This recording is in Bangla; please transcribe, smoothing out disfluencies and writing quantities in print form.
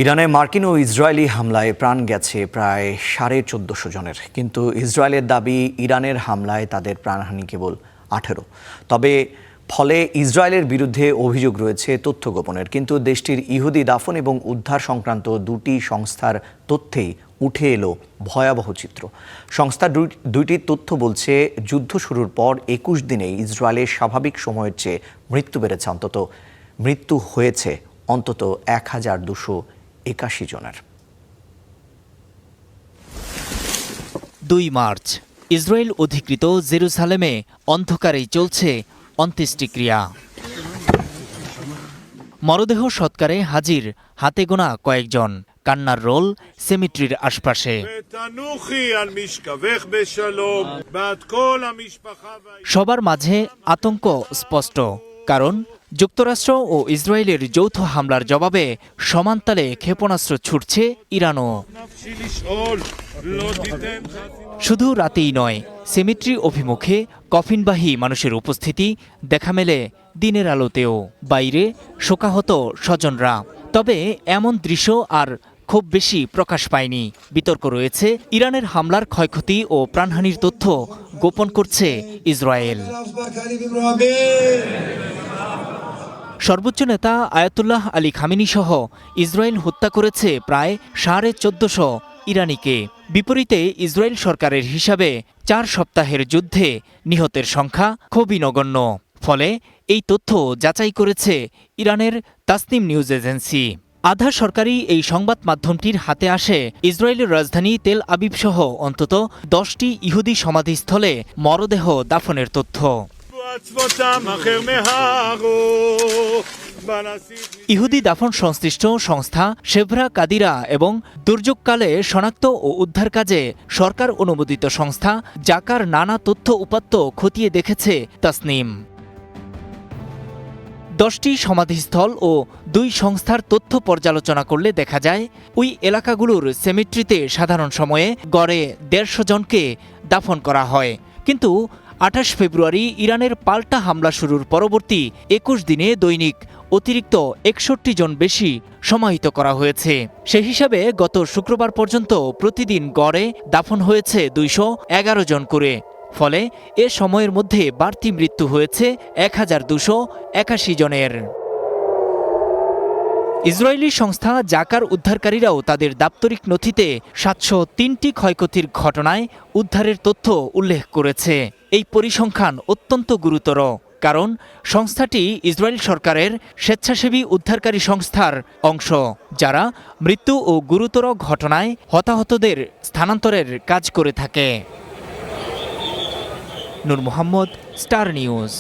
ইরানে মার্কিন ও ইসরায়েলি হামলায় প্রাণ গেছে প্রায় ১৪৫০ জনের, কিন্তু ইসরায়েলের দাবি ইরানের হামলায় তাদের প্রাণহানি কেবল ১৮। তবে ফলে ইসরায়েলের বিরুদ্ধে অভিযোগ রয়েছে তথ্য গোপনের, কিন্তু দেশটির ইহুদি দাফন এবং উদ্ধার সংক্রান্ত দুটি সংস্থার তথ্যেই উঠে এলো ভয়াবহ চিত্র। সংস্থার দুইটি তথ্য বলছে, যুদ্ধ শুরুর পর ২১ দিনে ইসরায়েলের স্বাভাবিক সময়ের চেয়ে মৃত্যু হয়েছে অন্তত ১,২৮১ জনের। ২ মার্চ ইসরায়েল অধিকৃত জেরুসালেমে অন্ধকারেই চলছে অন্ত্যেষ্টিক্রিয়া। মরদেহ সৎকারে হাজির হাতে গোনা কয়েকজন, কান্নার রোল সেমিট্রির আশপাশে। সবার মাঝে আতঙ্ক স্পষ্ট, কারণ যুক্তরাষ্ট্র ও ইসরায়েলের যৌথ হামলার জবাবে সমানতালে ক্ষেপণাস্ত্র ছুটছে ইরানও। শুধু রাতেই নয়, সেমিট্রি অভিমুখে কফিনবাহী মানুষের উপস্থিতি দেখা মেলে দিনের আলোতেও। বাইরে শোকাহত স্বজনরা। তবে এমন দৃশ্য আর খুব বেশি প্রকাশ পায়নি। বিতর্ক রয়েছে, ইরানের হামলার ক্ষয়ক্ষতি ও প্রাণহানির তথ্য গোপন করছে ইসরায়েল। সর্বোচ্চ নেতা আয়াতুল্লাহ আলী খামেনি সহ ইসরায়েল হত্যা করেছে প্রায় ১৪৫০ ইরানিকে। বিপরীতে ইসরায়েল সরকারের হিসাবে ৪ সপ্তাহের যুদ্ধে নিহতের সংখ্যা খুবই নগণ্য। ফলে এই তথ্য যাচাই করেছে ইরানের তাসনিম নিউজ এজেন্সি। আধা সরকারি এই সংবাদ মাধ্যমটির হাতে আসে ইসরায়েলের রাজধানী তেল আবিব সহ অন্তত ১০টি ইহুদি সমাধিস্থলে মরদেহ দাফনের তথ্য। ইহুদি দাফন সংশ্লিষ্ট সংস্থা শেভরা কাদিরা এবং দুর্যোগকালে শনাক্ত ও উদ্ধার কাজে সরকার অনুমোদিত সংস্থা জাকার নানা তথ্য উপাত্ত খতিয়ে দেখেছে তাসনিম। 10টি সমাধিস্থল ও 2 সংস্থার তথ্য পর্যালোচনা করলে দেখা যায়, ওই এলাকাগুলোর সেমিট্রিতে সাধারণ সময়ে গড়ে 150 জনকে দাফন করা হয়। কিন্তু 28 ফেব্রুয়ারি ইরানের পাল্টা হামলা শুরুর পরবর্তী 21 দিনে দৈনিক অতিরিক্ত 61 জন বেশি সমাহিত করা হয়েছে। সে হিসাবে গত শুক্রবার পর্যন্ত প্রতিদিন গড়ে দাফন হয়েছে 211 জন করে। ফলে এ সময়ের মধ্যে বাড়তি মৃত্যু হয়েছে ১,২৮১ জনের। ইসরায়েলি সংস্থা জাকার উদ্ধারকারীরাও তাদের দাপ্তরিক নথিতে ৭০৩টি ক্ষয়ক্ষতির ঘটনায় উদ্ধারের তথ্য উল্লেখ করেছে। এই পরিসংখ্যান অত্যন্ত গুরুতর, কারণ সংস্থাটি ইসরায়েল সরকারের স্বেচ্ছাসেবী উদ্ধারকারী সংস্থার অংশ, যারা মৃত্যু ও গুরুতর ঘটনায় হতাহতদের স্থানান্তরের কাজ করে থাকে। নূর মোহাম্মদ, স্টার নিউজ।